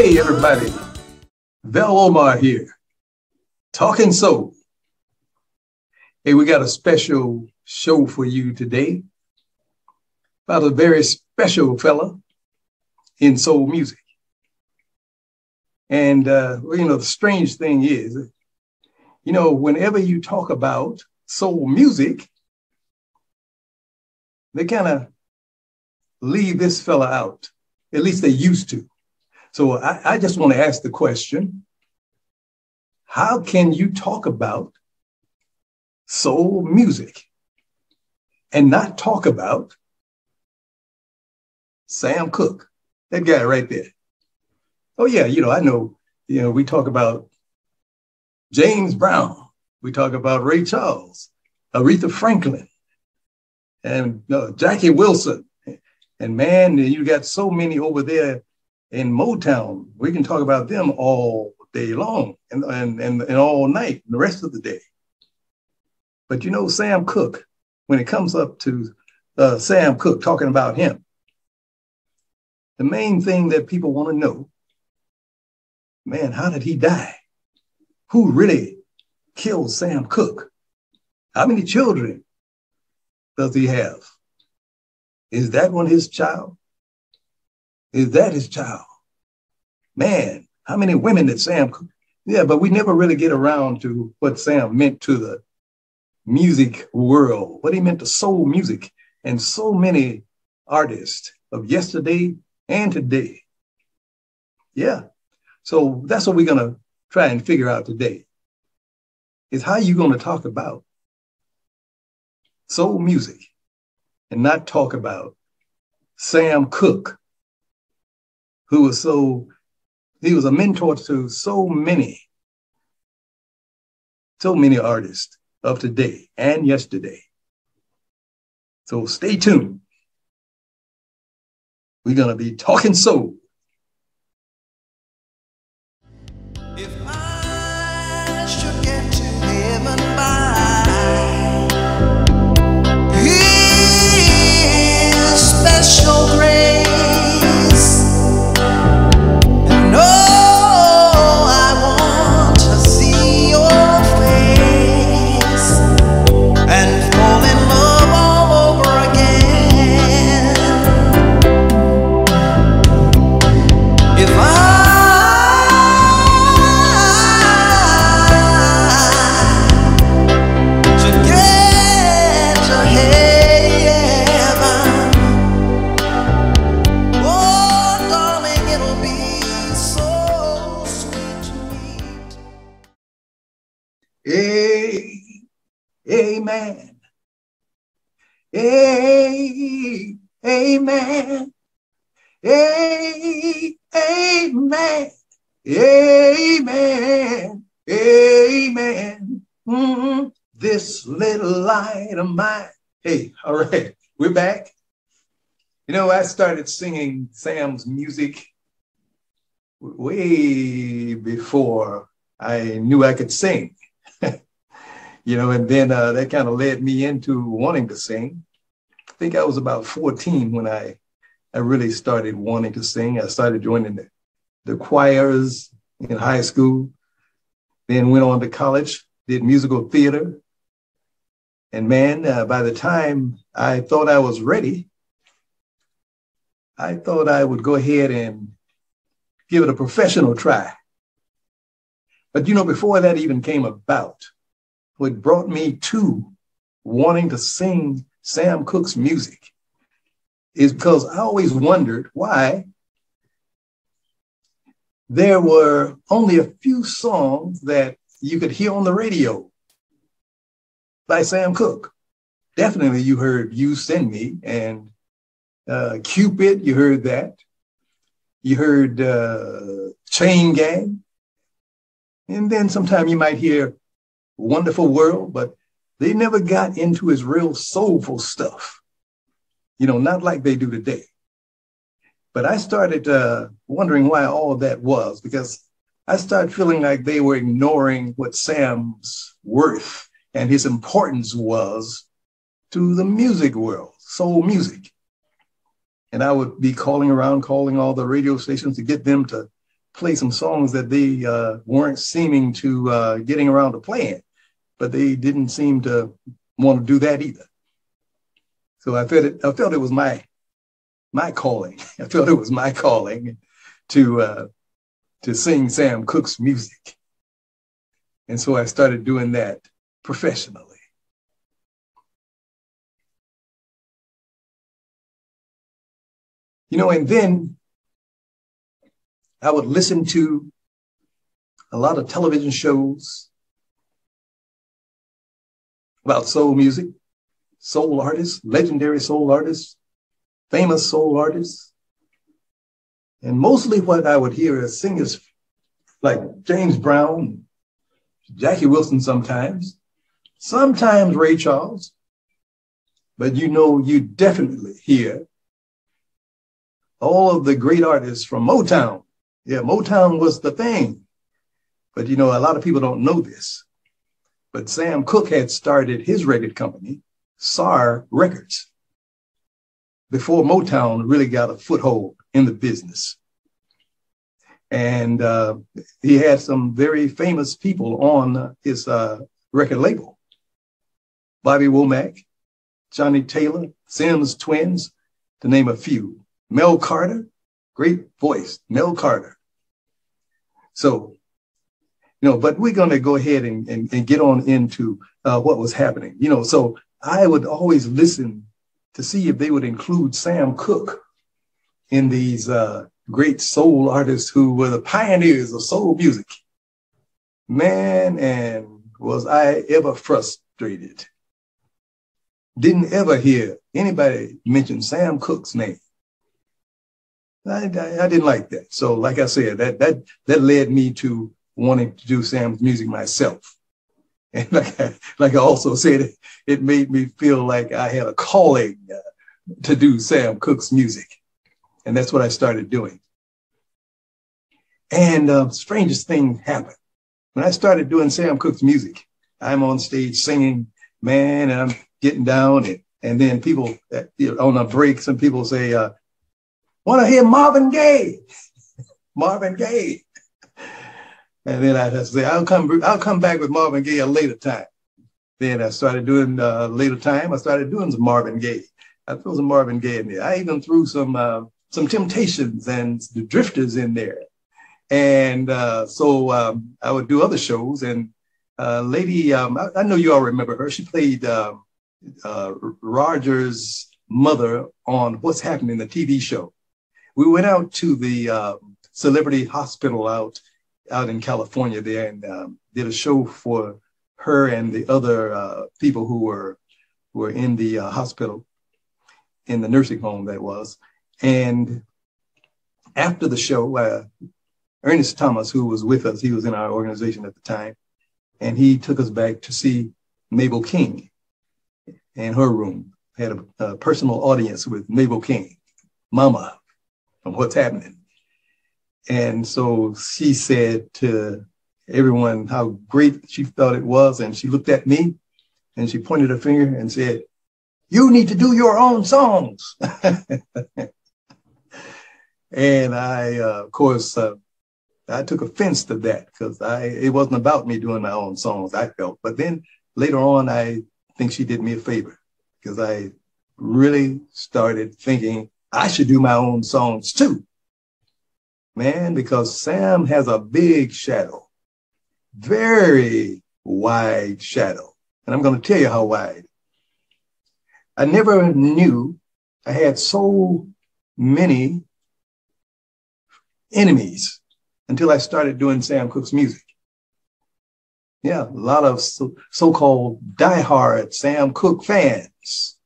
Hey, everybody. Vel Omarr here, Talking Soul. Hey, we got a special show for you today about a very special fella in soul music. And, the strange thing is, whenever you talk about soul music, they kind of leave this fella out. At least they used to. So I just want to ask the question, how can you talk about soul music and not talk about Sam Cooke, that guy right there? Oh yeah, I know, we talk about James Brown, we talk about Ray Charles, Aretha Franklin, and Jackie Wilson. And man, you got so many over there in Motown. We can talk about them all day long and all night and the rest of the day. But Sam Cooke, when it comes up to Sam Cooke, talking about him, the main thing that people want to know, man, how did he die? Who really killed Sam Cooke? How many children does he have? Is that one his child? Is that his child? Man, how many women did Sam Cooke? Yeah, but we never really get around to what Sam meant to the music world, what he meant to soul music, and so many artists of yesterday and today. Yeah, so that's what we're going to try and figure out today, is how you going to talk about soul music and not talk about Sam Cooke, who was he was a mentor to so many artists of today and yesterday. So stay tuned. We're going to be talking soul. If I should get to heaven by His special grace, and oh, I want to see Your face and fall in love all over again. If I should get to heaven, oh, darling, it'll be so sweet to meet. Amen. Amen. Amen. Amen. Amen. This little light of mine. Hey, all right, we're back. I started singing Sam's music way before I knew I could sing. And then that kind of led me into wanting to sing. I think I was about 14 when I really started wanting to sing. I started joining the choirs in high school, then went on to college, did musical theater. And man, by the time I thought I was ready, I thought I would go ahead and give it a professional try. But before that even came about, what brought me to wanting to sing Sam Cooke's music is because I always wondered why there were only a few songs that you could hear on the radio by Sam Cooke. Definitely you heard You Send Me and Cupid, you heard that. You heard Chain Gang. And then sometime you might hear Wonderful World, but they never got into his real soulful stuff, not like they do today. But I started wondering why all of that was, because I started feeling like they were ignoring what Sam's worth and his importance was to the music world, soul music. And I would be calling all the radio stations to get them to play some songs that they weren't seeming to getting around to playing, but they didn't seem to want to do that either. So I felt it was my calling. I felt it was my calling to sing Sam Cooke's music. And so I started doing that professionally. And then I would listen to a lot of television shows about soul music, soul artists, legendary soul artists, famous soul artists. And mostly what I would hear is singers like James Brown, Jackie Wilson sometimes Ray Charles, but you definitely hear all of the great artists from Motown. Yeah, Motown was the thing. But a lot of people don't know this. But Sam Cooke had started his record company, SAR Records, before Motown really got a foothold in the business. And he had some very famous people on his record label. Bobby Womack, Johnny Taylor, Sims Twins, to name a few. Mel Carter, great voice, Mel Carter. So, but we're going to go ahead and get on into what was happening. So I would always listen to see if they would include Sam Cooke in these great soul artists who were the pioneers of soul music. Man, and was I ever frustrated. Didn't ever hear anybody mention Sam Cooke's name. I didn't like that. So like I said, that led me to wanting to do Sam's music myself. And like I also said, it made me feel like I had a calling to do Sam Cooke's music. And that's what I started doing. And strangest thing happened. When I started doing Sam Cooke's music, I'm on stage singing, man, and I'm getting down. And then people on the break, some people say, want to hear Marvin Gaye, Marvin Gaye. And then I just say, I'll come back with Marvin Gaye a later time. Then I started doing later time. I started doing some Marvin Gaye. I threw some Marvin Gaye in there. I even threw some Temptations and the Drifters in there. And so I would do other shows. And lady, I know you all remember her. She played Roger's mother on What's Happening, the TV show. We went out to the Celebrity Hospital out in California there and did a show for her and the other people who were in the hospital, in the nursing home that was. And after the show, Ernest Thomas, who was with us, he was in our organization at the time, and he took us back to see Mabel King in her room. Had a personal audience with Mabel King, Mama, from What's Happening. And so she said to everyone how great she thought it was. And she looked at me and she pointed her finger and said, "You need to do your own songs." And I, of course, I took offense to that because it wasn't about me doing my own songs, I felt. But then later on, I think she did me a favor because I really started thinking I should do my own songs too. Man, because Sam has a big shadow, very wide shadow. And I'm going to tell you how wide. I never knew I had so many enemies until I started doing Sam Cooke's music. Yeah, a lot of so-called diehard Sam Cooke fans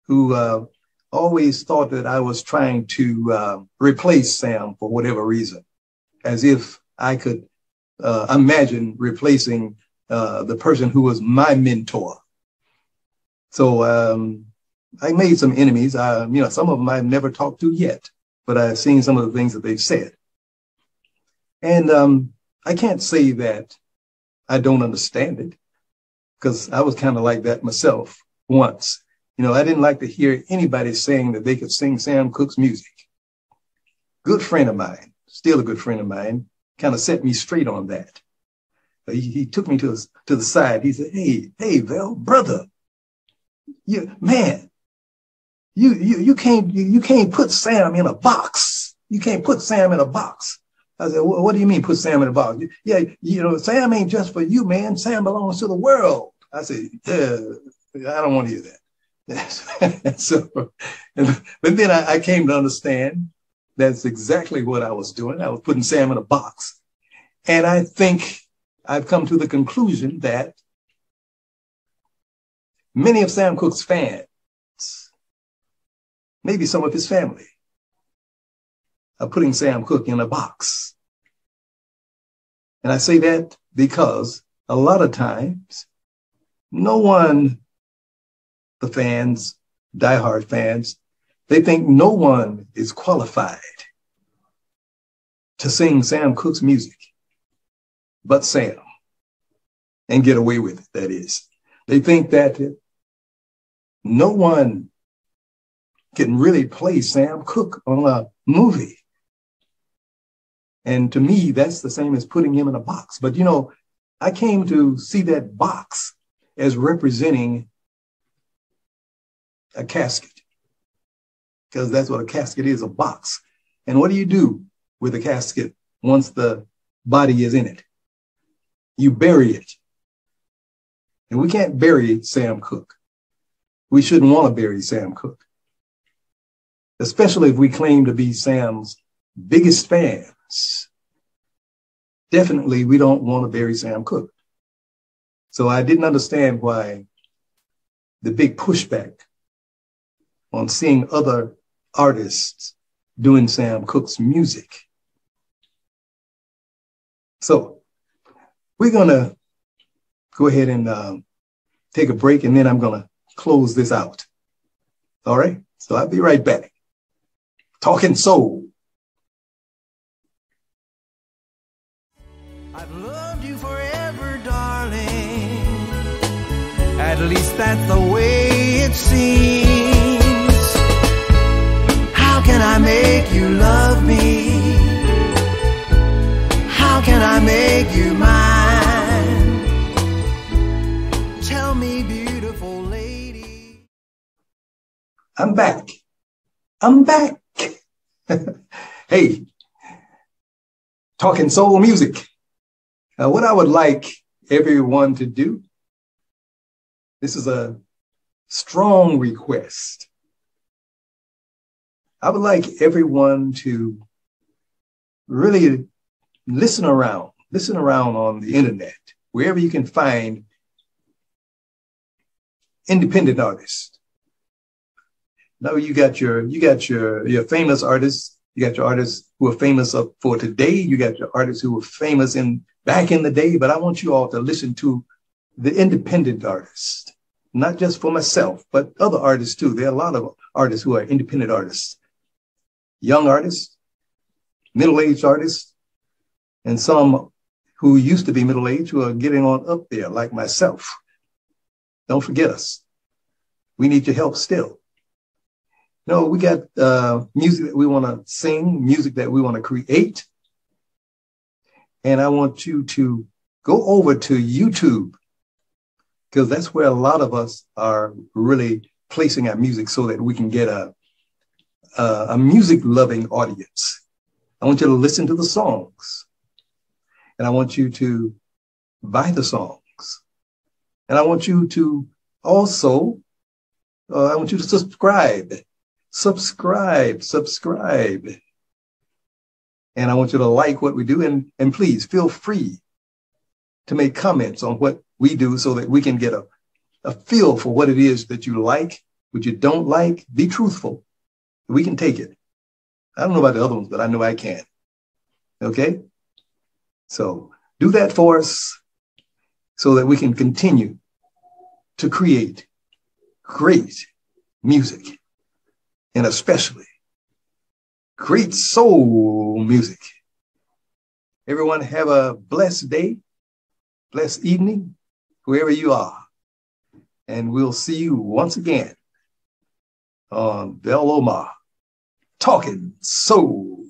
who always thought that I was trying to replace Sam for whatever reason, as if I could imagine replacing the person who was my mentor. So I made some enemies. Some of them I've never talked to yet, but I've seen some of the things that they've said. And I can't say that I don't understand it, because I was kind of like that myself once. I didn't like to hear anybody saying that they could sing Sam Cooke's music. Good friend of mine, still a good friend of mine, kind of set me straight on that. He took me to the side. He said, hey, Vel, brother, you can't put Sam in a box. You can't put Sam in a box. I said, what do you mean put Sam in a box? Yeah, Sam ain't just for you, man. Sam belongs to the world. I said, yeah, I don't want to hear that. But then I came to understand that's exactly what I was doing. I was putting Sam in a box. And I think I've come to the conclusion that many of Sam Cooke's fans, maybe some of his family, are putting Sam Cooke in a box. And I say that because a lot of times, no one, the fans, diehard fans, they think no one is qualified to sing Sam Cooke's music but Sam, and get away with it, that is. They think that no one can really play Sam Cooke on a movie. And to me, that's the same as putting him in a box. But, I came to see that box as representing a casket, because that's what a casket is, a box. And what do you do with a casket once the body is in it? You bury it. And we can't bury Sam Cooke. We shouldn't want to bury Sam Cooke, especially if we claim to be Sam's biggest fans. Definitely, we don't want to bury Sam Cooke. So I didn't understand why the big pushback on seeing other artists doing Sam Cooke's music. So we're going to go ahead and take a break, and then I'm going to close this out. All right? So I'll be right back. Talking Soul. I've loved you forever, darling. At least that's the way it seems. How can I make you love me? How can I make you mine? Tell me, beautiful lady. I'm back. Hey, Talking Soul music. What I would like everyone to do, this is a strong request. I would like everyone to really listen around on the internet, wherever you can find independent artists. Now you got your famous artists, you got your artists who are famous up for today, you got your artists who were famous back in the day, but I want you all to listen to the independent artists, not just for myself, but other artists too. There are a lot of artists who are independent artists, young artists, middle-aged artists, and some who used to be middle-aged who are getting on up there, like myself. Don't forget us. We need your help still. We got music that we want to sing, music that we want to create. And I want you to go over to YouTube, because that's where a lot of us are really placing our music so that we can get a music-loving audience. I want you to listen to the songs. And I want you to buy the songs. And I want you to also, I want you to subscribe. And I want you to like what we do. And please feel free to make comments on what we do so that we can get a feel for what it is that you like, what you don't like. Be truthful. We can take it. I don't know about the other ones, but I know I can. Okay? So do that for us so that we can continue to create great music, and especially great soul music. Everyone have a blessed day, blessed evening, wherever you are. And we'll see you once again on Vel Omarr Talking Soul.